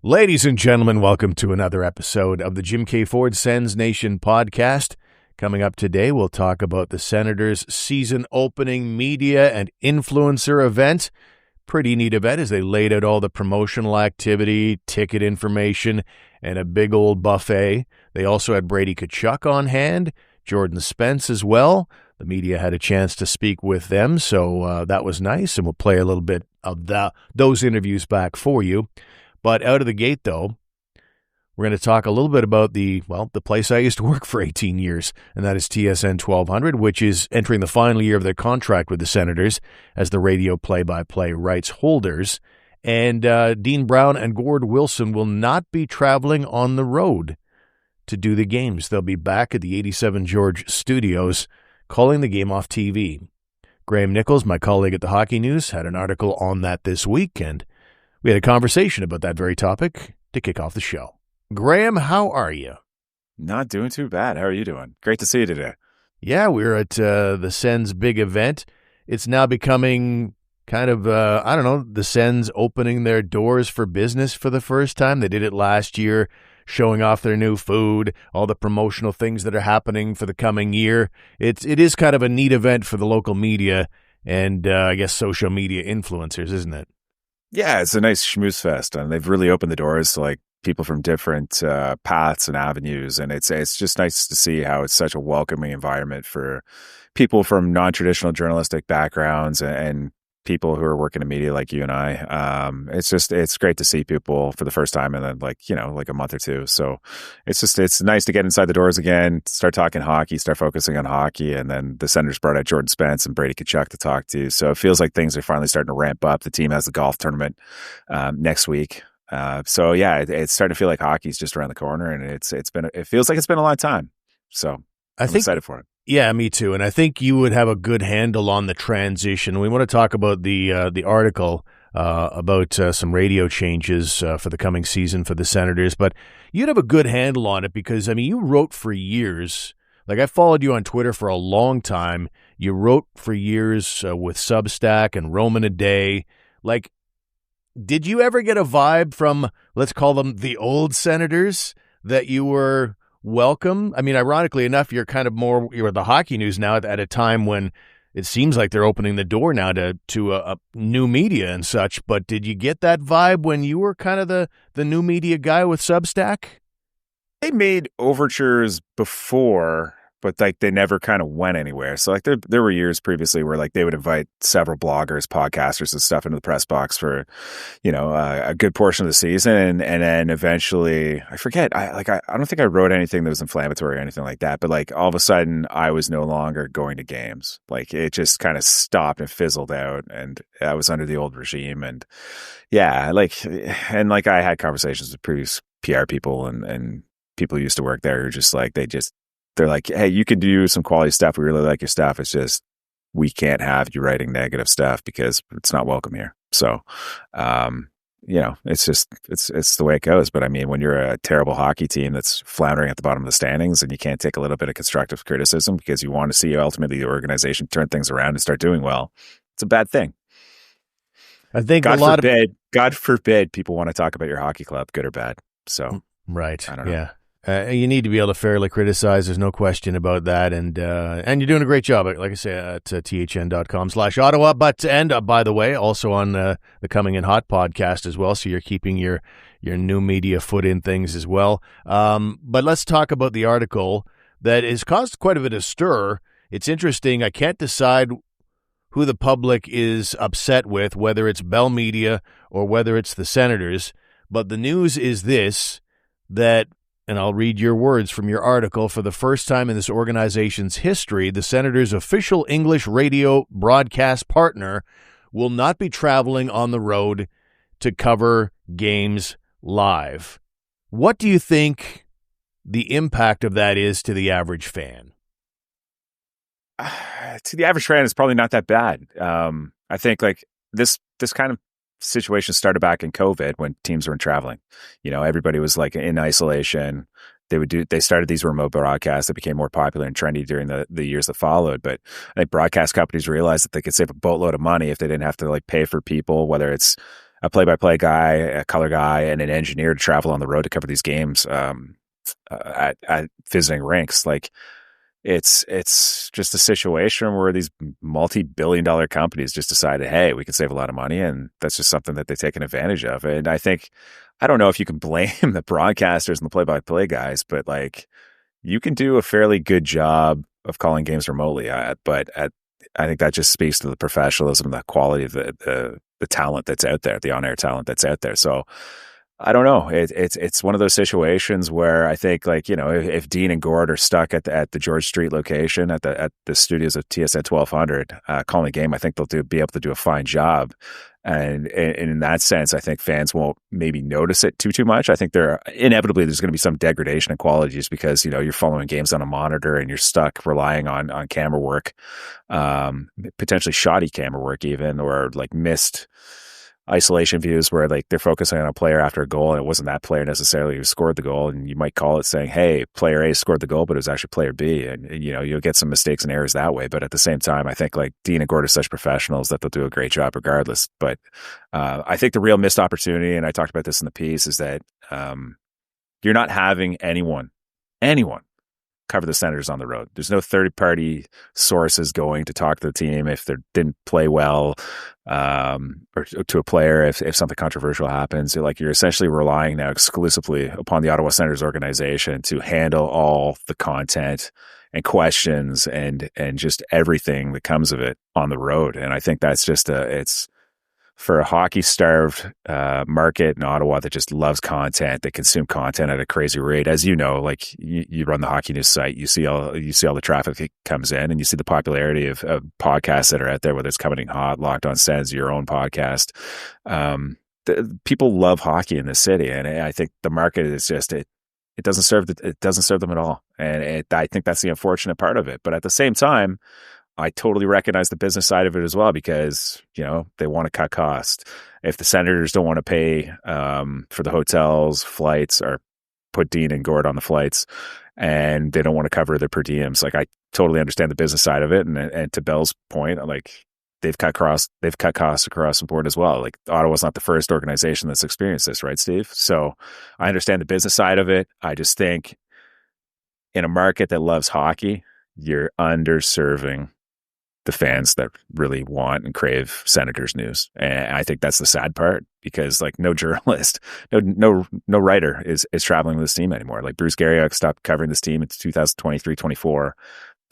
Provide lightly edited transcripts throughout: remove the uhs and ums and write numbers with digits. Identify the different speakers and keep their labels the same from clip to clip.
Speaker 1: Ladies and gentlemen, welcome to another episode of the Jim K. Ford Sens Nation podcast. Coming up today, we'll talk about the Senators' season opening media and influencer event. Pretty neat event as they laid out all the promotional activity, ticket information, and a big old buffet. They also had Brady Tkachuk on hand, Jordan Spence as well. The media had a chance to speak with them, so that was nice, and we'll play a little bit of those interviews back for you. But out of the gate, though, we're going to talk a little bit about the place I used to work for 18 years, and that is TSN 1200, which is entering the final year of their contract with the Senators as the radio play-by-play rights holders. And Dean Brown and Gord Wilson will not be traveling on the road to do the games. They'll be back at the 87 George studios calling the game off TV. Graeme Nichols, my colleague at the Hockey News, had an article on that this week, and we had a conversation about that very topic to kick off the show. Graeme, how are you?
Speaker 2: Not doing too bad. How are you doing? Great to see you today.
Speaker 1: Yeah, we're at the Sens' big event. It's now becoming kind of, the Sens opening their doors for business for the first time. They did it last year, showing off their new food, all the promotional things that are happening for the coming year. It is kind of a neat event for the local media and, I guess, social media influencers, isn't it?
Speaker 2: Yeah, it's a nice schmooze fest, and they've really opened the doors to people from different paths and avenues, and it's just nice to see how it's such a welcoming environment for people from non-traditional journalistic backgrounds and people who are working in media like you and I. It's great to see people for the first time in a month or two. So it's nice to get inside the doors again, start talking hockey, start focusing on hockey. And then the Senators brought out Jordan Spence and Brady Tkachuk to talk to. So it feels like things are finally starting to ramp up. The team has the golf tournament next week. It's starting to feel like hockey's just around the corner, and it feels like it's been a long time. So I'm excited for it.
Speaker 1: Yeah, me too. And I think you would have a good handle on the transition. We want to talk about the article about some radio changes for the coming season for the Senators, but you'd have a good handle on it because, you wrote for years. I followed you on Twitter for a long time. You wrote for years with Substack and Roman a Day. Did you ever get a vibe from, let's call them the old Senators, that you were welcome? Ironically enough, you're the Hockey News now at a time when it seems like they're opening the door now to a new media and such. But did you get that vibe when you were kind of the new media guy with Substack?
Speaker 2: They made overtures before, but they never kind of went anywhere. So there were years previously where they would invite several bloggers, podcasters and stuff into the press box for, a good portion of the season. And then eventually, I forget, I don't think I wrote anything that was inflammatory or anything like that. But all of a sudden I was no longer going to games. It just kind of stopped and fizzled out. And I was under the old regime. And yeah, I had conversations with previous PR people and people who used to work there who just they're like, hey, you can do some quality stuff. We really like your stuff. It's just, we can't have you writing negative stuff because it's not welcome here. So, it's the way it goes. But when you're a terrible hockey team that's floundering at the bottom of the standings and you can't take a little bit of constructive criticism because you want to see ultimately the organization turn things around and start doing well, it's a bad thing.
Speaker 1: I think
Speaker 2: God forbid people want to talk about your hockey club, good or bad. So,
Speaker 1: right.
Speaker 2: I don't know.
Speaker 1: Yeah. You need to be able to fairly criticize. There's no question about that. And you're doing a great job, like I say, at thn.com/Ottawa. By the way, also on the Coming in Hot podcast as well. So you're keeping your new media foot in things as well. But let's talk about the article that has caused quite a bit of stir. It's interesting. I can't decide who the public is upset with, whether it's Bell Media or whether it's the Senators. But the news is this, that, and I'll read your words from your article, for the first time in this organization's history, the Senators' official English radio broadcast partner will not be traveling on the road to cover games live. What do you think the impact of that is to the average fan?
Speaker 2: To the average fan, it's probably not that bad. I think this kind of situation started back in COVID when teams weren't traveling. Everybody was in isolation. They started these remote broadcasts that became more popular and trendy during the years that followed. But I think broadcast companies realized that they could save a boatload of money if they didn't have to pay for people, whether it's a play-by-play guy, a color guy, and an engineer to travel on the road to cover these games at visiting rinks. Like, it's just a situation where these multi-billion-dollar companies just decided, hey, we can save a lot of money, and that's just something that they've taken advantage of. And I don't know if you can blame the broadcasters and the play-by-play guys, but like, you can do a fairly good job of calling games remotely. I think that just speaks to the professionalism and the quality of the talent that's out there, the on-air talent that's out there. So I don't know. It's one of those situations where I think, like, you know, if Dean and Gord are stuck at the George Street location at the studios of TSN 1200 calling a game, I think they'll be able to do a fine job. And in that sense, I think fans won't maybe notice it too much. I think there's going to be some degradation in quality just because, you know, you're following games on a monitor and you're stuck relying on camera work, potentially shoddy camera work even, or like missed isolation views where like they're focusing on a player after a goal and it wasn't that player necessarily who scored the goal, and you might call it saying, hey, player A scored the goal, but it was actually player B, and you know, you'll get some mistakes and errors that way. But at the same time, I think like Dean and Gord are such professionals that they'll do a great job regardless. But I think the real missed opportunity, and I talked about this in the piece, is that you're not having anyone cover the Senators on the road. There's no third-party sources going to talk to the team if they didn't play well, or to a player if something controversial happens. Like, you're essentially relying now exclusively upon the Ottawa Senators organization to handle all the content and questions and just everything that comes of it on the road. And I think that's just it's for a hockey-starved market in Ottawa that just loves content, that consume content at a crazy rate. As you know, like you run the Hockey News site, you see all the traffic that comes in, and you see the popularity of podcasts that are out there, whether it's Coming Hot, Locked On Sens, your own podcast. People love hockey in this city, and I think the market is just it doesn't serve them at all, and I think that's the unfortunate part of it. But at the same time, I totally recognize the business side of it as well, because, you know, they want to cut costs. If the Senators don't want to pay for the hotels, flights, or put Dean and Gord on the flights, and they don't want to cover their per diems, like, I totally understand the business side of it. And to Bell's point, like, they've cut costs across the board as well. Like, Ottawa's not the first organization that's experienced this, right, Steve? So I understand the business side of it. I just think in a market that loves hockey, you're underserving the fans that really want and crave Senators news. And I think that's the sad part, because like no journalist, no writer is traveling with this team anymore. Like, Bruce Garriock stopped covering this team in 2023-24.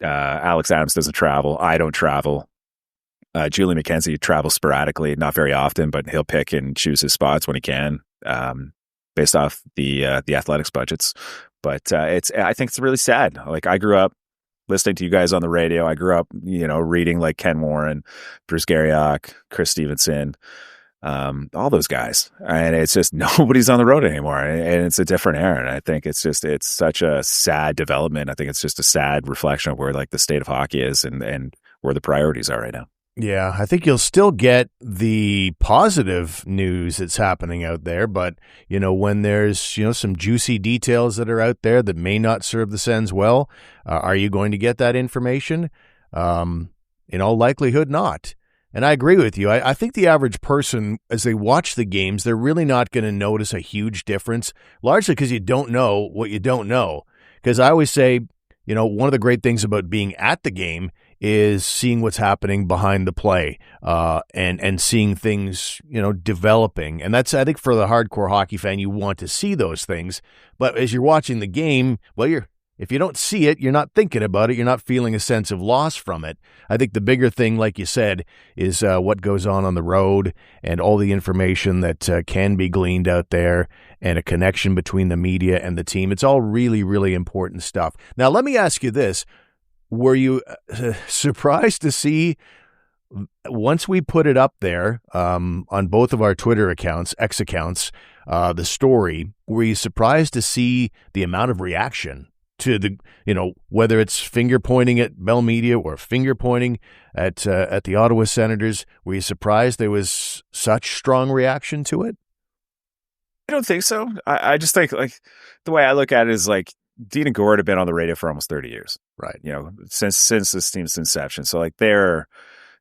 Speaker 2: Alex Adams doesn't travel. I don't travel. Julie McKenzie travels sporadically, not very often, but he'll pick and choose his spots when he can, based off the athletics budgets. But I think it's really sad. Like, I grew up listening to you guys on the radio. I grew up, you know, reading like Ken Warren, Bruce Garriock, Chris Stevenson, all those guys. And it's just nobody's on the road anymore. And it's a different era. And I think it's such a sad development. I think it's just a sad reflection of where like the state of hockey is and where the priorities are right now.
Speaker 1: Yeah, I think you'll still get the positive news that's happening out there, but, you know, when there's, you know, some juicy details that are out there that may not serve the Sens well, are you going to get that information? In all likelihood, not. And I agree with you. I think the average person, as they watch the games, they're really not going to notice a huge difference, largely because you don't know what you don't know. Because I always say, you know, one of the great things about being at the game is seeing what's happening behind the play, and seeing things, you know, developing. And that's, I think, for the hardcore hockey fan, you want to see those things. But as you're watching the game, well, if you don't see it, you're not thinking about it. You're not feeling a sense of loss from it. I think the bigger thing, like you said, is what goes on the road and all the information that can be gleaned out there, and a connection between the media and the team. It's all really, really important stuff. Now, let me ask you this. Were you surprised to see, once we put it up there on both of our Twitter accounts, X accounts, the story, were you surprised to see the amount of reaction to the, you know, whether it's finger pointing at Bell Media or finger pointing at the Ottawa Senators? Were you surprised there was such strong reaction to it?
Speaker 2: I don't think so. I just think, like, the way I look at it is like, Dean and Gord have been on the radio for almost 30 years.
Speaker 1: Right.
Speaker 2: You know, since this team's inception. So like they're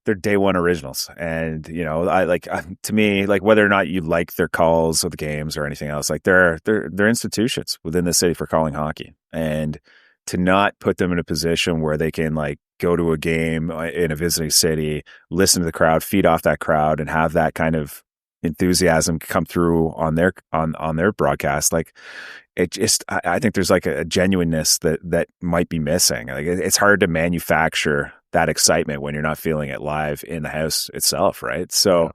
Speaker 2: they're day one originals. And, to me, like whether or not you like their calls of the games or anything else, like they're institutions within the city for calling hockey. And to not put them in a position where they can like go to a game in a visiting city, listen to the crowd, feed off that crowd, and have that kind of enthusiasm come through on their broadcast, like it just, I think there's like a genuineness that might be missing. Like it's hard to manufacture that excitement when you're not feeling it live in the house itself, right? So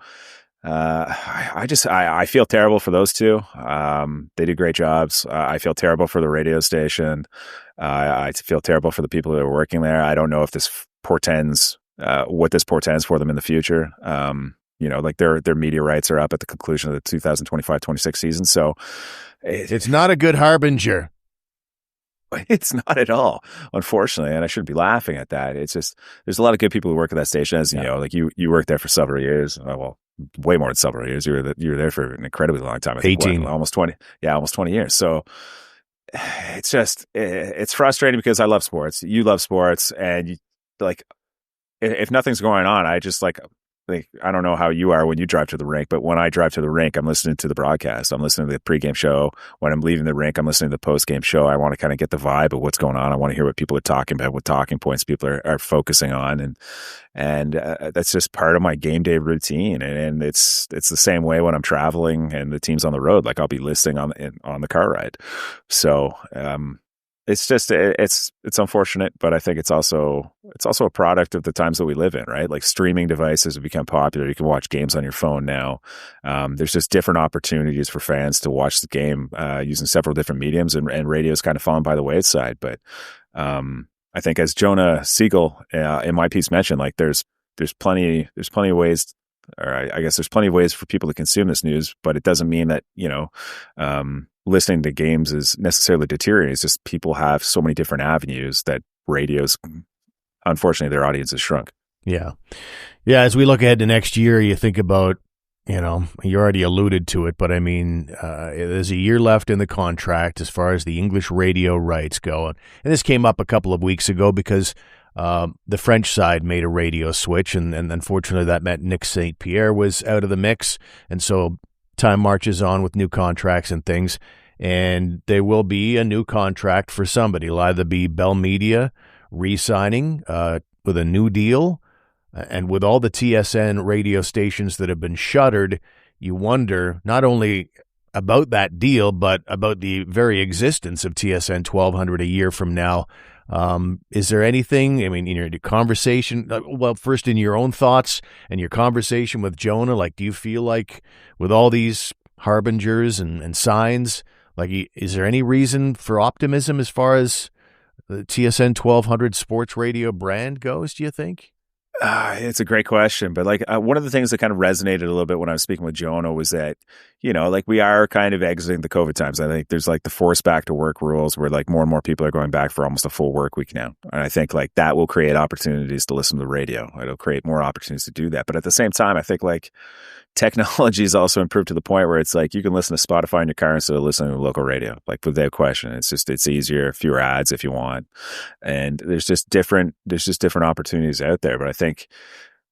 Speaker 2: I feel terrible for those two. They do great jobs. I feel terrible for the radio station. I feel terrible for the people that are working there. I don't know if this portends what this portends for them in the future. Like their media rights are up at the conclusion of the 2025-26 season. So
Speaker 1: it's not a good harbinger.
Speaker 2: It's not at all, unfortunately. And I shouldn't be laughing at that. It's just, there's a lot of good people who work at that station. As you know, like you worked there for several years. Well, way more than several years. You were there for an incredibly long time. I think,
Speaker 1: 18.
Speaker 2: Almost 20. Yeah, almost 20 years. So it's just, it's frustrating because I love sports. You love sports. And if nothing's going on, I just like, I don't know how you are when you drive to the rink, but when I drive to the rink, I'm listening to the broadcast. I'm listening to the pregame show. When I'm leaving the rink, I'm listening to the postgame show. I want to kind of get the vibe of what's going on. I want to hear what people are talking about, what talking points people are focusing on. And that's just part of my game day routine. And it's the same way when I'm traveling and the team's on the road. Like I'll be listening on the car ride. So, it's just, it's unfortunate, but I think it's also a product of the times that we live in, right? Like streaming devices have become popular. You can watch games on your phone now. There's just different opportunities for fans to watch the game using several different mediums, and radio's kind of fallen by the wayside. But I think, as Jonah Siegel in my piece mentioned, like there's plenty of ways, or I guess there's plenty of ways for people to consume this news, but it doesn't mean that, listening to games is necessarily deteriorating. It's just people have so many different avenues that radio's, unfortunately, their audience has shrunk.
Speaker 1: Yeah. Yeah. As we look ahead to next year, you think about, you already alluded to it, but I mean, there's a year left in the contract as far as the English radio rights go. And this came up a couple of weeks ago because the French side made a radio switch, and unfortunately that meant Nick St. Pierre was out of the mix. And so time marches on with new contracts and things, and there will be a new contract for somebody. It'll either be Bell Media re-signing with a new deal, and with all the TSN radio stations that have been shuttered, you wonder not only about that deal, but about the very existence of TSN 1200 a year from now. Is there anything, I mean, in your conversation, well, first in your own thoughts and your conversation with Jonah, like, do you feel like with all these harbingers and signs, like, is there any reason for optimism as far as the TSN 1200 sports radio brand goes, do you think?
Speaker 2: It's a great question, but like one of the things that kind of resonated a little bit when I was speaking with Jonah was that, like we are kind of exiting the COVID times. I think there's like the forced back to work rules where like more and more people are going back for almost a full work week now. And I think like that will create opportunities to listen to the radio. It'll create more opportunities to do that. But at the same time, I think like technology has also improved to the point where it's like you can listen to Spotify in your car instead of listening to local radio, like without question. It's easier, fewer ads if you want. And there's just different opportunities out there. But I think,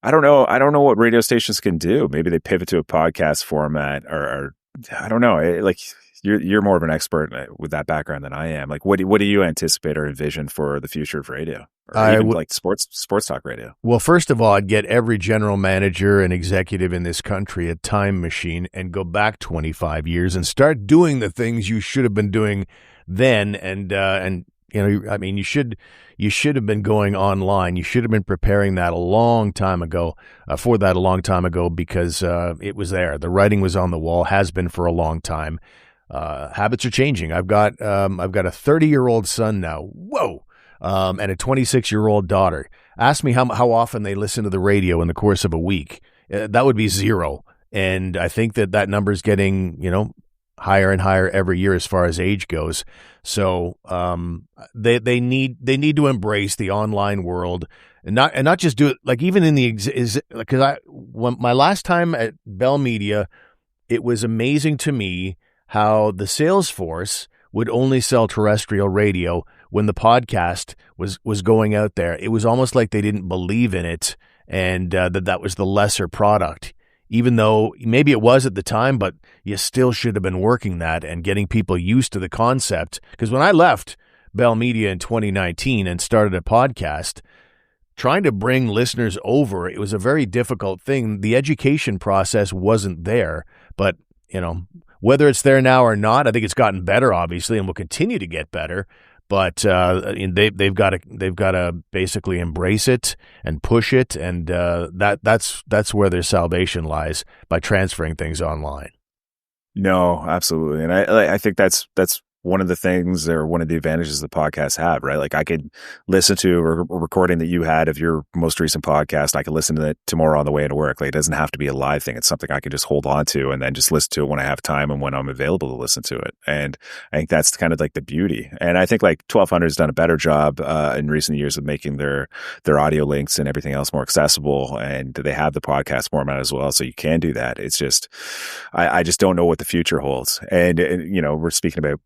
Speaker 2: I don't know what radio stations can do. Maybe they pivot to a podcast format or I don't know. Like you're more of an expert with that background than I am. Like what do you anticipate or envision for the future of radio? Or even like sports talk radio?
Speaker 1: Well, first of all, I'd get every general manager and executive in this country a time machine and go back 25 years and start doing the things you should have been doing then. And I mean, you should have been going online. You should have been preparing that a long time ago, because it was there. The writing was on the wall, has been for a long time. Habits are changing. I've got a 30-year-old son now. Whoa. And a 26-year-old daughter. Ask me how often they listen to the radio in the course of a week. That would be 0. And I think that number is getting, higher and higher every year as far as age goes. So they need to embrace the online world and not just do it like even in because when my last time at Bell Media, it was amazing to me how the sales force would only sell terrestrial radio when the podcast was going out there. It was almost like they didn't believe in it. and that was the lesser product. Even though maybe it was at the time, but you still should have been working that and getting people used to the concept. Because when I left Bell Media in 2019 and started a podcast, trying to bring listeners over, it was a very difficult thing. The education process wasn't there, but whether it's there now or not, I think it's gotten better, obviously, and will continue to get better. But they've got to basically embrace it and push it, and that's where their salvation lies, by transferring things online.
Speaker 2: No, absolutely, and I think that's one of the things, or one of the advantages the podcasts have, right? Like, I could listen to a recording that you had of your most recent podcast. I could listen to it tomorrow on the way into work. Like, it doesn't have to be a live thing. It's something I could just hold on to and then just listen to it when I have time and when I'm available to listen to it. And I think that's kind of like the beauty. And I think like 1200 has done a better job in recent years of making their audio links and everything else more accessible. And they have the podcast format as well. So you can do that. It's just, I just don't know what the future holds. And we're speaking about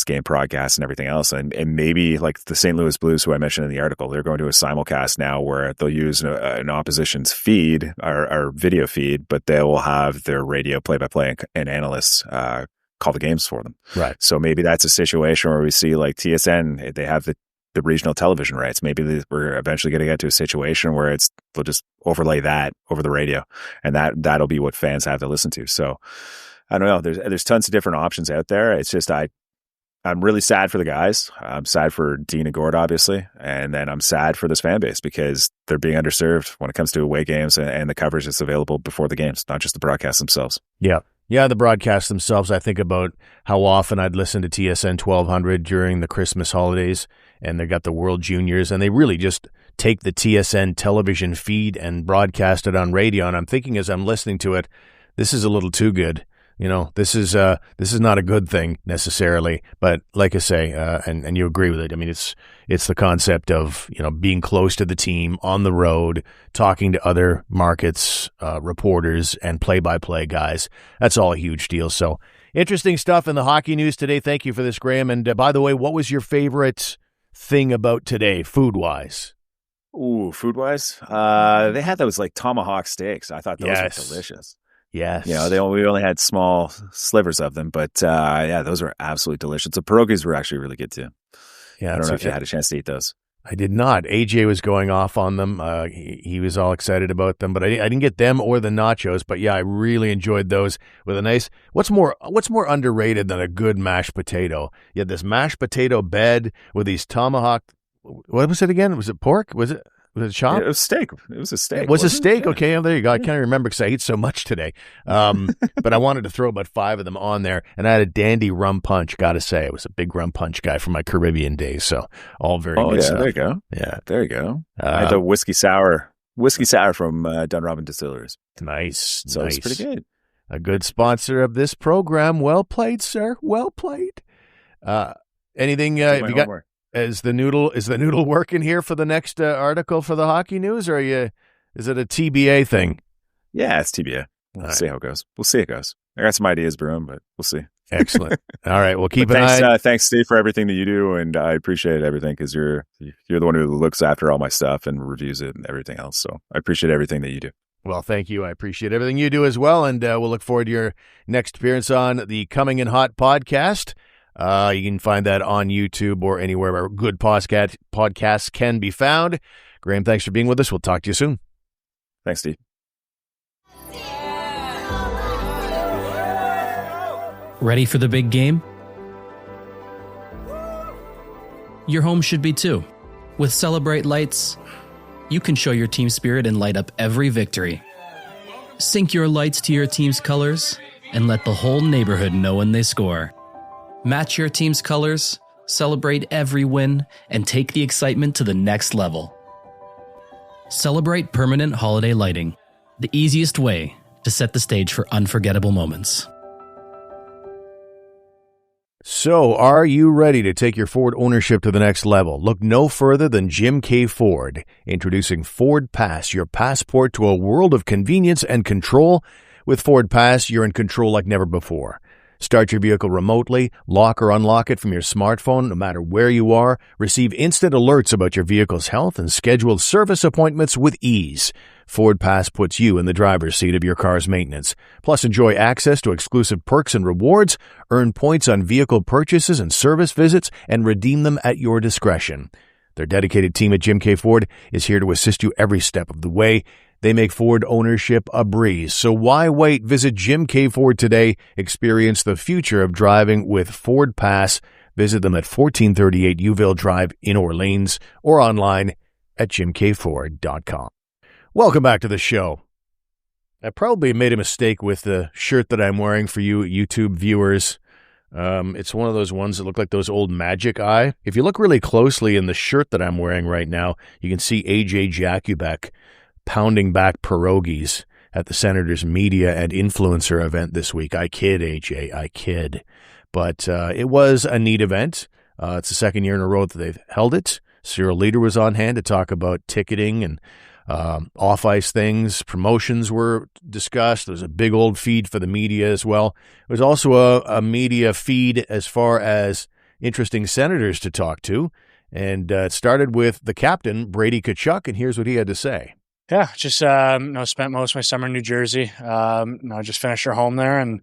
Speaker 2: game broadcast and everything else, and maybe like the St. Louis Blues, who I mentioned in the article, they're going to a simulcast now where they'll use an opposition's feed or video feed, but they will have their radio play-by-play and analysts call the games for them.
Speaker 1: Right.
Speaker 2: So maybe that's a situation where we see like TSN, they have the regional television rights. Maybe we're eventually going to get to a situation where they'll just overlay that over the radio, and that'll be what fans have to listen to. So I don't know. There's tons of different options out there. It's just I'm really sad for the guys. I'm sad for Dean and Gord, obviously. And then I'm sad for this fan base because they're being underserved when it comes to away games and the coverage that's available before the games, not just the broadcasts themselves.
Speaker 1: Yeah. Yeah, the broadcasts themselves. I think about how often I'd listen to TSN 1200 during the Christmas holidays, and they got the World Juniors, and they really just take the TSN television feed and broadcast it on radio. And I'm thinking as I'm listening to it, this is a little too good. This is not a good thing necessarily, but like I say, and you agree with it. I mean, it's the concept of, being close to the team on the road, talking to other markets, reporters and play-by-play guys. That's all a huge deal. So interesting stuff in the hockey news today. Thank you for this, Graeme. And by the way, what was your favorite thing about today, food-wise?
Speaker 2: Ooh, food-wise? They had those like tomahawk steaks. I thought those were delicious.
Speaker 1: Yes.
Speaker 2: We only had small slivers of them, but those were absolutely delicious. The pierogies were actually really good too. Yeah, I don't know if you had a chance to eat those.
Speaker 1: I did not. AJ was going off on them. He was all excited about them, but I didn't get them or the nachos. But yeah, I really enjoyed those with a nice. What's more underrated than a good mashed potato? You had this mashed potato bed with these tomahawk. What was it again? Was it pork? Was it chop?
Speaker 2: It was steak. It was a steak.
Speaker 1: It was a steak? Yeah. Okay, there you go. I can't remember because I ate so much today. But I wanted to throw about 5 of them on there. And I had a dandy rum punch, got to say. I was a big rum punch guy from my Caribbean days. So all very good stuff.
Speaker 2: There you go. Yeah, there you go. I had the whiskey sour from Dunrobin Distilleries.
Speaker 1: Nice.
Speaker 2: So it's pretty good.
Speaker 1: A good sponsor of this program. Well played, sir. Well played. Anything have you got? Is the noodle working here for the next article for the hockey news, or is it a TBA thing?
Speaker 2: Yeah, it's TBA. We'll see how it goes. We'll see how it goes. I got some ideas brewing, but we'll see.
Speaker 1: Excellent. All right, well, keep an eye.
Speaker 2: Thanks, Steve, for everything that you do, and I appreciate everything because you're the one who looks after all my stuff and reviews it and everything else. So I appreciate everything that you do.
Speaker 1: Well, thank you. I appreciate everything you do as well, and we'll look forward to your next appearance on the Coming in Hot podcast. You can find that on YouTube or anywhere where good podcasts can be found. Graeme, thanks for being with us. We'll talk to you soon.
Speaker 2: Thanks, Steve.
Speaker 3: Ready for the big game? Your home should be too. With Celebrate Lights, you can show your team spirit and light up every victory. Sync your lights to your team's colors and let the whole neighborhood know when they score. Match your team's colors, celebrate every win, and take the excitement to the next level. Celebrate permanent holiday lighting, the easiest way to set the stage for unforgettable moments.
Speaker 1: So, are you ready to take your Ford ownership to the next level? Look no further than Jim K. Ford, introducing Ford Pass, your passport to a world of convenience and control. With Ford Pass, you're in control like never before. Start your vehicle remotely, lock or unlock it from your smartphone no matter where you are, receive instant alerts about your vehicle's health, and schedule service appointments with ease. Ford Pass puts you in the driver's seat of your car's maintenance. Plus, enjoy access to exclusive perks and rewards, earn points on vehicle purchases and service visits, and redeem them at your discretion. Their dedicated team at Jim K. Ford is here to assist you every step of the way. They make Ford ownership a breeze. So why wait? Visit Jim K. Ford today. Experience the future of driving with Ford Pass. Visit them at 1438 Uville Drive in Orleans or online at jimkford.com. Welcome back to the show. I probably made a mistake with the shirt that I'm wearing for you YouTube viewers. It's one of those ones that look like those old Magic Eye. If you look really closely in the shirt that I'm wearing right now, you can see AJ Jakubek pounding back pierogies at the Senators media and influencer event this week. I kid, AJ, I kid. But it was a neat event. It's the second year in a row that they've held it. Cyril Leader was on hand to talk about ticketing and off-ice things. Promotions were discussed. There was a big old feed for the media as well. There was also a media feed as far as interesting Senators to talk to. And it started with the captain, Brady Tkachuk, and here's what he had to say.
Speaker 4: Yeah, just spent most of my summer in New Jersey. Just finished our home there, and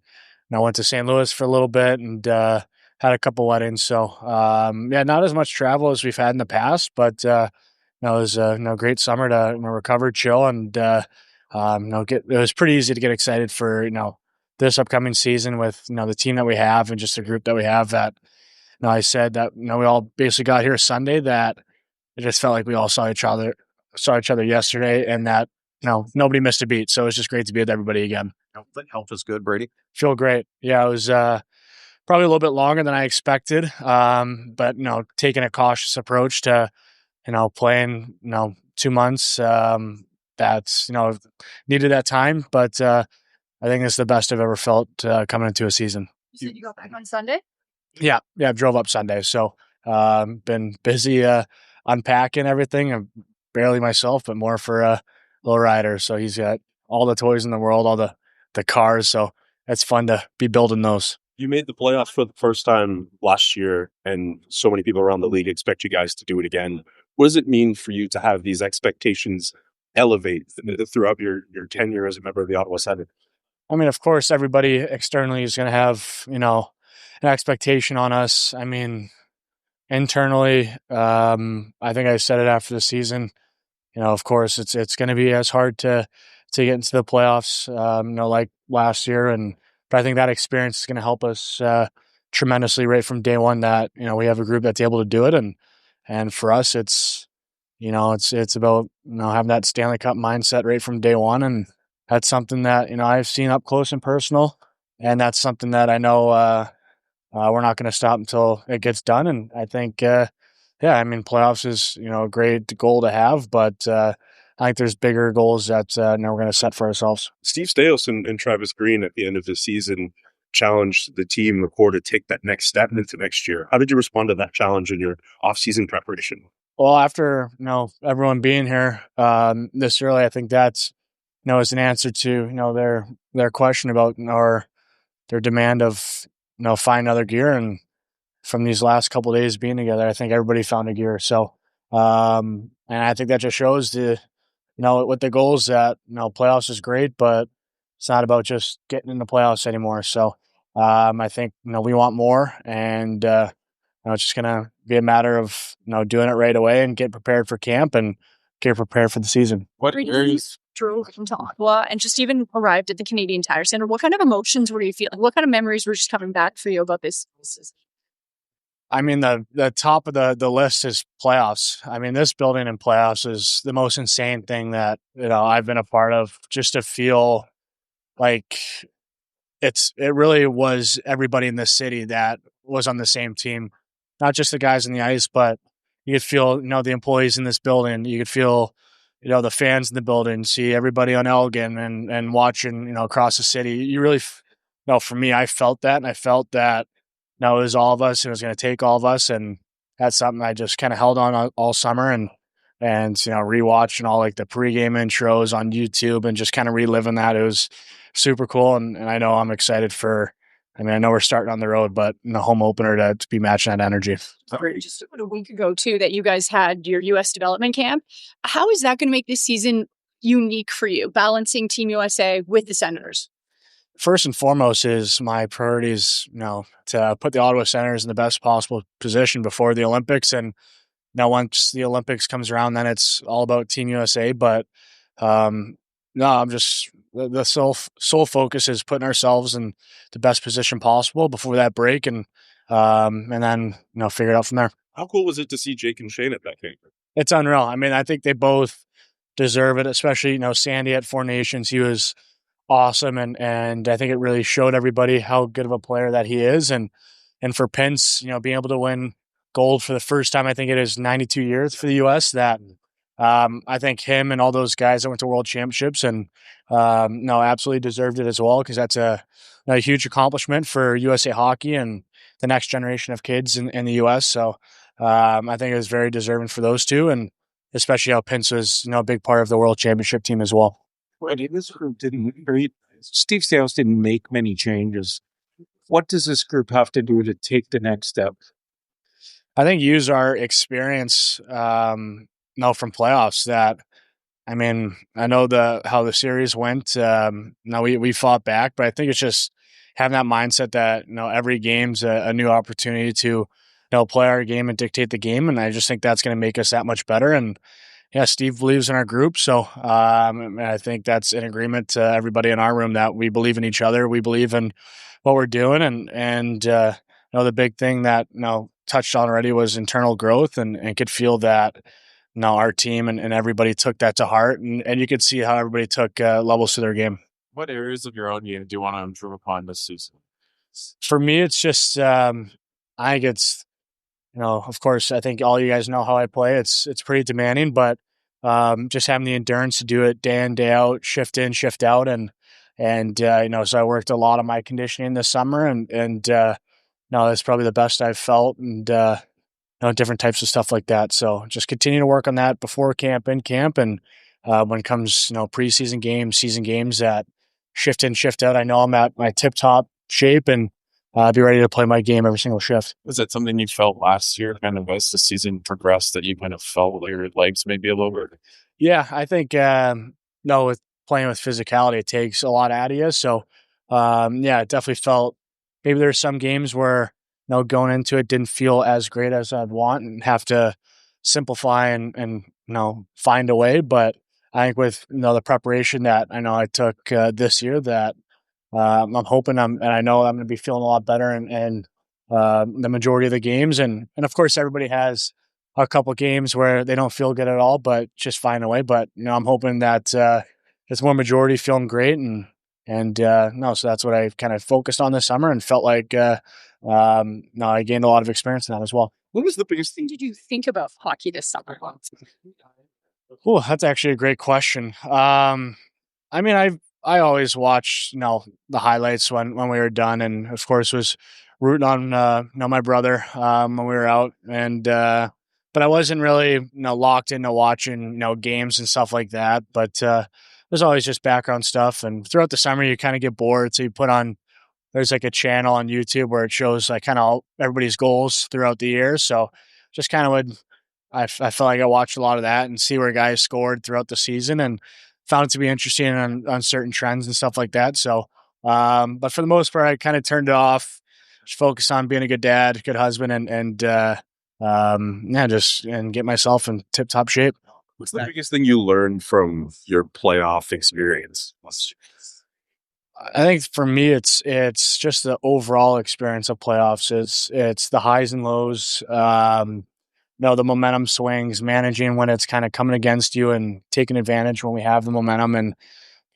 Speaker 4: went to St. Louis for a little bit and had a couple weddings. So not as much travel as we've had in the past, but it was a great summer to recover, chill, and it was pretty easy to get excited for this upcoming season with the team that we have and just the group that we have. That I said that we all basically got here Sunday. That it just felt like we all saw each other yesterday, and that nobody missed a beat. So it was just great to be with everybody again.
Speaker 5: Health is good, Brady.
Speaker 4: Feel great. Yeah, it was probably a little bit longer than I expected, but taking a cautious approach to playing 2 months. That's needed that time, but I think it's the best I've ever felt coming into a season.
Speaker 6: You said you got back on Sunday?
Speaker 4: Yeah, I drove up Sunday, so been busy unpacking everything. I'm barely myself, but more for Low Rider. So he's got all the toys in the world, all the cars. So it's fun to be building those.
Speaker 5: You made the playoffs for the first time last year, and so many people around the league expect you guys to do it again. What does it mean for you to have these expectations elevate throughout your tenure as a member of the Ottawa Senators?
Speaker 4: I mean, of course, everybody externally is going to have, an expectation on us. I mean, internally, I think I said it after the season. Of course, it's going to be as hard to get into the playoffs, like last year. But I think that experience is going to help us tremendously right from day one. That we have a group that's able to do it, and for us, it's about having that Stanley Cup mindset right from day one, and that's something that I've seen up close and personal, and that's something that I know we're not going to stop until it gets done. And I think. Playoffs is, a great goal to have, but I think there's bigger goals that we're going to set for ourselves.
Speaker 5: Steve Staios and Travis Green at the end of the season challenged the team, the core, to take that next step into next year. How did you respond to that challenge in your off-season preparation?
Speaker 4: Well, after, everyone being here this early, I think that's, is an answer to, their question about their demand of, find other gear. And from these last couple of days being together, I think everybody found a gear. So, and I think that just shows with the goals that, playoffs is great, but it's not about just getting in the playoffs anymore. So, I think, we want more, and, it's just going to be a matter of, doing it right away and get prepared for camp and get prepared for the season.
Speaker 6: What areas drove into Ottawa and just even arrived at the Canadian Tire Center? What kind of emotions were you feeling? What kind of memories were just coming back for you about this season?
Speaker 4: I mean, the top of the list is playoffs. I mean, this building in playoffs is the most insane thing that, I've been a part of, just to feel like it really was everybody in this city that was on the same team, not just the guys on the ice, but you could feel, the employees in this building. You could feel, the fans in the building, see everybody on Elgin and watching, across the city. You really, for me, I felt that, and I felt that, it was all of us, and it was going to take all of us. And that's something I just kind of held on all summer and rewatching all like the pregame intros on YouTube and just kind of reliving that. It was super cool. And I know I'm excited I know we're starting on the road, but in the home opener to be matching that energy.
Speaker 6: Just about a week ago too, that you guys had your U.S. development camp. How is that going to make this season unique for you, balancing Team USA with the Senators?
Speaker 4: First and foremost is my priorities, to put the Ottawa Senators in the best possible position before the Olympics. And now once the Olympics comes around, then it's all about Team USA. But no, I'm just the sole focus is putting ourselves in the best position possible before that break, and then figure it out from there.
Speaker 5: How cool was it to see Jake and Shane at that game?
Speaker 4: It's unreal. I mean, I think they both deserve it, especially Sandy at Four Nations. He was awesome, and I think it really showed everybody how good of a player that he is, and for Pence, being able to win gold for the first time, I think it is 92 years for the U.S. That I think him and all those guys that went to World Championships and absolutely deserved it as well, because that's a huge accomplishment for USA Hockey and the next generation of kids in the U.S. So I think it was very deserving for those two, and especially how Pence was a big part of the World Championship team as well.
Speaker 7: This group Steve Stales didn't make many changes. What does this group have to do to take the next step?
Speaker 4: I think use our experience from playoffs. That, I mean, I know how the series went. We fought back, but I think it's just having that mindset that every game's a new opportunity to play our game and dictate the game, and I just think that's going to make us that much better. And yeah, Steve believes in our group, so I think that's in agreement to everybody in our room that we believe in each other. We believe in what we're doing, and the big thing that touched on already was internal growth, and could feel that our team and everybody took that to heart, and you could see how everybody took levels to their game.
Speaker 8: What areas of your own game do you want to improve upon this season?
Speaker 4: For me, it's just I think it's of course, I think all you guys know how I play. It's pretty demanding, but just having the endurance to do it day in, day out, shift in, shift out, and so I worked a lot on my conditioning this summer, and that's probably the best I've felt, and different types of stuff like that. So just continue to work on that before camp, in camp, and when it comes preseason games, season games, that shift in, shift out. I know I'm at my tip top shape, and be ready to play my game every single shift.
Speaker 8: Was that something you felt last year, kind of as the season progressed, that you kind of felt like your legs maybe a little bit?
Speaker 4: Yeah, I think with playing with physicality, it takes a lot out of you. So it definitely felt maybe there's some games where going into it didn't feel as great as I'd want, and have to simplify and find a way. But I think with the preparation that I know I took this year, that I'm hoping and I know I'm going to be feeling a lot better and the majority of the games. And of course, everybody has a couple games where they don't feel good at all, but just find a way. But, I'm hoping that it's more majority feeling great. So that's what I kind of focused on this summer, and felt like I gained a lot of experience in that as well.
Speaker 8: What was the biggest thing?
Speaker 6: Did you think about hockey this summer?
Speaker 4: Oh, that's actually a great question. I always watched, the highlights when we were done, and of course was rooting on, my brother when we were out, and but I wasn't really, locked into watching, games and stuff like that. But it was always just background stuff, and throughout the summer you kind of get bored, so you put on. There's like a channel on YouTube where it shows like kind of everybody's goals throughout the year. So just kind of I felt like I watched a lot of that and see where guys scored throughout the season, and found it to be interesting on certain trends and stuff like that. So, but for the most part, I kind of turned it off, just focused on being a good dad, good husband, and get myself in tip top shape.
Speaker 5: What's the biggest thing you learned from your playoff experience?
Speaker 4: I think for me, it's just the overall experience of playoffs. It's the highs and lows. The momentum swings, managing when it's kind of coming against you, and taking advantage when we have the momentum.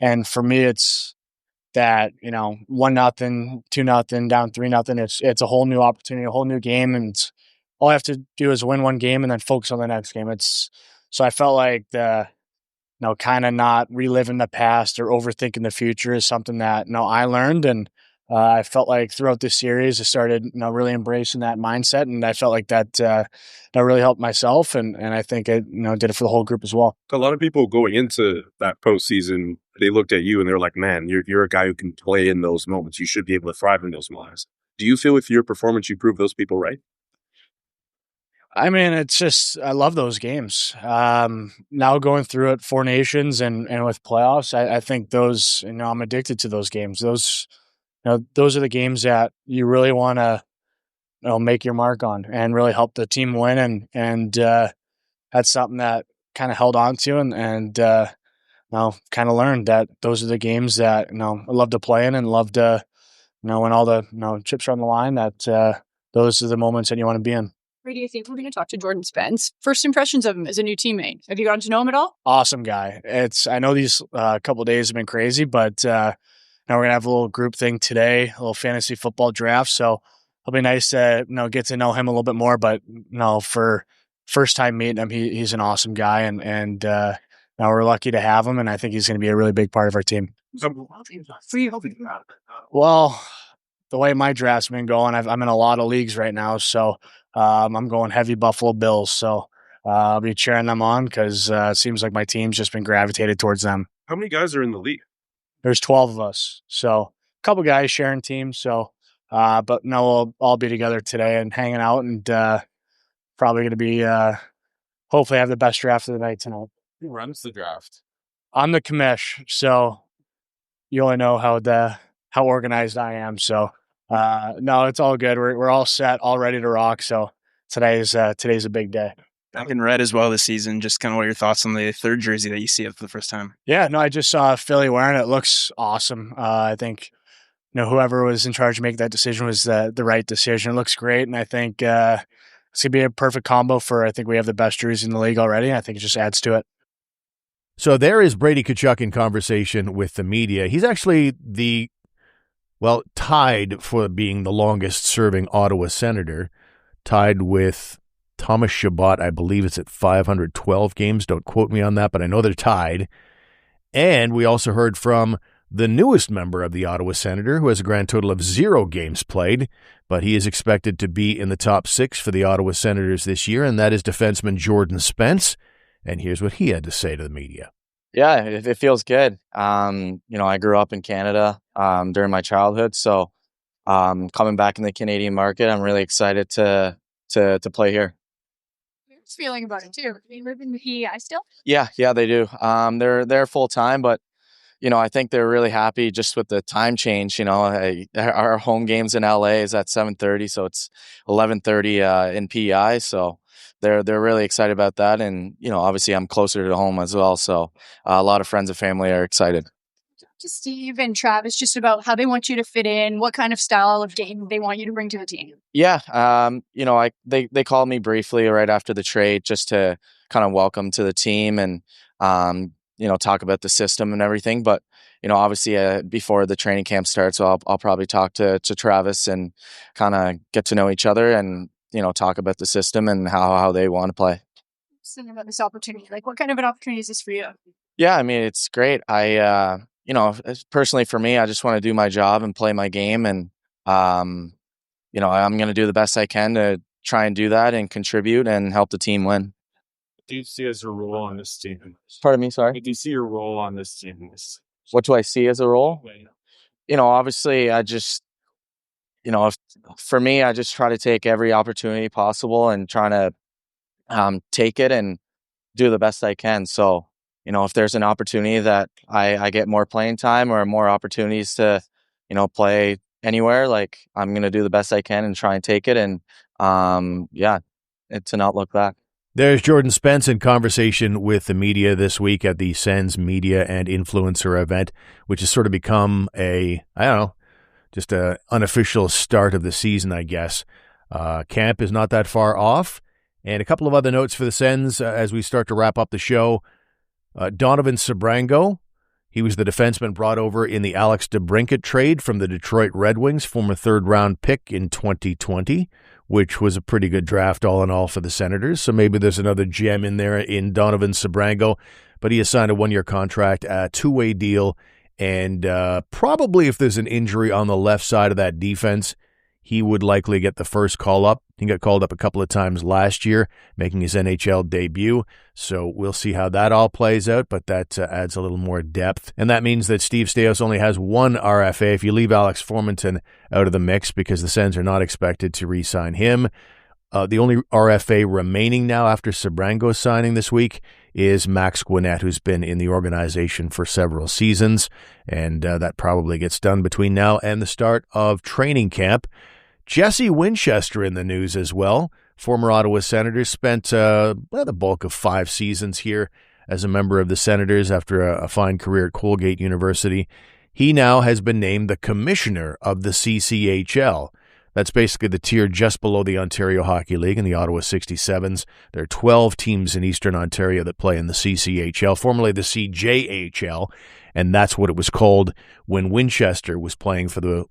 Speaker 4: And for me, it's that 1-0, 2-0, down 3-0. It's a whole new opportunity, a whole new game, and all I have to do is win one game and then focus on the next game. So I felt like kind of not reliving the past or overthinking the future is something that I learned, and I felt like throughout this series I started really embracing that mindset, and I felt like that really helped myself, and I think I did it for the whole group as well.
Speaker 5: A lot of people going into that postseason, they looked at you and they're like, "Man, you're a guy who can play in those moments. You should be able to thrive in those moments." Do you feel with your performance you proved those people right?
Speaker 4: I mean, it's just, I love those games. Now going through it, Four Nations and with playoffs, I think those, I'm addicted to those games. Those are the games that you really want to, make your mark on and really help the team win. And that's something that kind of held on to and kind of learned that those are the games that, I love to play in and love to, when all the, chips are on the line, that those are the moments that you want to be in.
Speaker 6: Brady, I think we're going to talk to Jordan Spence. First impressions of him as a new teammate. Have you gotten to know him at all?
Speaker 4: Awesome guy. I know these couple of days have been crazy, but now we're going to have a little group thing today, a little fantasy football draft. So it'll be nice to, get to know him a little bit more. But, for first time meeting him, he's an awesome guy. And now we're lucky to have him. And I think he's going to be a really big part of our team. Well, the way my draft's been going, I'm in a lot of leagues right now. So I'm going heavy Buffalo Bills. So I'll be cheering them on because it seems like my team's just been gravitated towards them.
Speaker 5: How many guys are in the league?
Speaker 4: There's 12 of us. So a couple guys sharing teams. So, but no, we'll all be together today and hanging out and probably going to be hopefully have the best draft of the night tonight.
Speaker 8: Who runs the draft?
Speaker 4: I'm the commish. So you only know how organized I am. So no, it's all good. We're all set, all ready to rock. So today's a big day.
Speaker 9: Back in red as well this season. Just kind of what your thoughts on the third jersey that you see it for the first time?
Speaker 4: Yeah, no, I just saw Philly wearing it. It looks awesome. I think whoever was in charge of making that decision was the right decision. It looks great, and I think it's gonna be a perfect combo for. I think we have the best jersey in the league already. I think it just adds to it.
Speaker 1: So there is Brady Tkachuk in conversation with the media. He's actually tied for being the longest-serving Ottawa Senator, tied with Thomas Chabot. I believe it's at 512 games. Don't quote me on that, but I know they're tied. And we also heard from the newest member of the Ottawa Senator, who has a grand total of 0 games played, but he is expected to be in the top 6 for the Ottawa Senators this year, and that is defenseman Jordan Spence. And here's what he had to say to the media.
Speaker 10: Yeah, it feels good. I grew up in Canada during my childhood, so coming back in the Canadian market, I'm really excited to play here.
Speaker 6: Who's feeling about it too? Do you live in the PEI still?
Speaker 10: Yeah, they do. They're full time, but I think they're really happy just with the time change. Our home games in LA is at 7:30, so it's 11:30 in PEI. So they're really excited about that, and obviously I'm closer to home as well. So a lot of friends and family are excited.
Speaker 6: To Steve and Travis, just about how they want you to fit in, what kind of style of game they want you to bring to the team.
Speaker 10: Yeah, they called me briefly right after the trade just to kind of welcome to the team and talk about the system and everything. But obviously before the training camp starts, I'll probably talk to Travis and kind of get to know each other and talk about the system and how they want to play.
Speaker 6: Thinking about this opportunity, like what kind of an opportunity is this for you?
Speaker 10: Yeah, I mean it's great. I personally for me, I just want to do my job and play my game, and I'm going to do the best I can to try and do that and contribute and help the team win.
Speaker 8: What do you see as your role on this team?
Speaker 10: Pardon me, sorry?
Speaker 8: What do you see your role on this team?
Speaker 10: What do I see as a role? Obviously I just, for me, I just try to take every opportunity possible and trying to take it and do the best I can. So, if there's an opportunity that I get more playing time or more opportunities to, play anywhere, like I'm going to do the best I can and try and take it and, to not look back.
Speaker 1: There's Jordan Spence in conversation with the media this week at the Sens Media and Influencer event, which has sort of become just an unofficial start of the season, I guess. Camp is not that far off. And a couple of other notes for the Sens as we start to wrap up the show. Donovan Sabrango, he was the defenseman brought over in the Alex DeBrincat trade from the Detroit Red Wings, former third-round pick in 2020, which was a pretty good draft all in all for the Senators. So maybe there's another gem in there in Donovan Sabrango, but he has signed a 1-year contract, a 2-way deal, and probably if there's an injury on the left side of that defense, he would likely get the first call up. He got called up a couple of times last year, making his NHL debut. So we'll see how that all plays out, but that adds a little more depth. And that means that Steve Staios only has 1 RFA if you leave Alex Formenton out of the mix, because the Sens are not expected to re-sign him. The only RFA remaining now after Sabrango signing this week is Max Gwinnett, who's been in the organization for several seasons, and that probably gets done between now and the start of training camp. Jesse Winchester in the news as well. Former Ottawa Senators, spent the bulk of 5 seasons here as a member of the Senators after a fine career at Colgate University. He now has been named the commissioner of the CCHL. That's basically the tier just below the Ontario Hockey League and the Ottawa 67s. There are 12 teams in Eastern Ontario that play in the CCHL, formerly the CJHL, and that's what it was called when Winchester was playing for the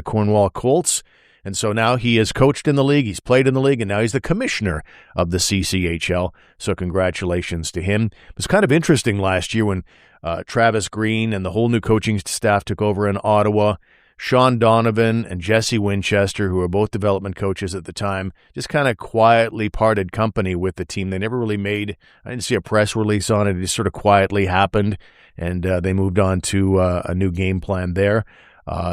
Speaker 1: Cornwall Colts. And so now he has coached in the league, he's played in the league, and now he's the commissioner of the CCHL. So congratulations to him. It was kind of interesting last year when Travis Green and the whole new coaching staff took over in Ottawa. Sean Donovan and Jesse Winchester, who were both development coaches at the time, just kind of quietly parted company with the team. They never really I didn't see a press release on it. It just sort of quietly happened, and they moved on to a new game plan there.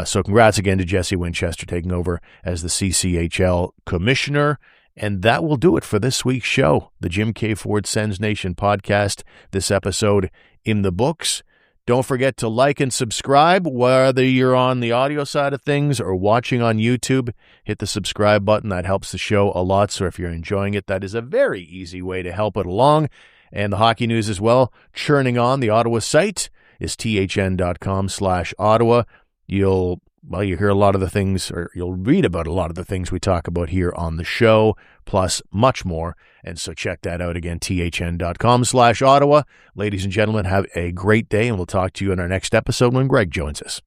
Speaker 1: So congrats again to Jesse Winchester taking over as the CCHL commissioner. And that will do it for this week's show, the Jim K. Ford Sens Nation podcast. This episode in the books. Don't forget to like and subscribe, whether you're on the audio side of things or watching on YouTube. Hit the subscribe button. That helps the show a lot. So if you're enjoying it, that is a very easy way to help it along. And the hockey news as well, churning on the Ottawa site is thn.com/Ottawa. You hear a lot of the things, or you'll read about a lot of the things we talk about here on the show, plus much more. And so check that out again, thn.com/Ottawa. Ladies and gentlemen, have a great day, and we'll talk to you in our next episode when Greg joins us.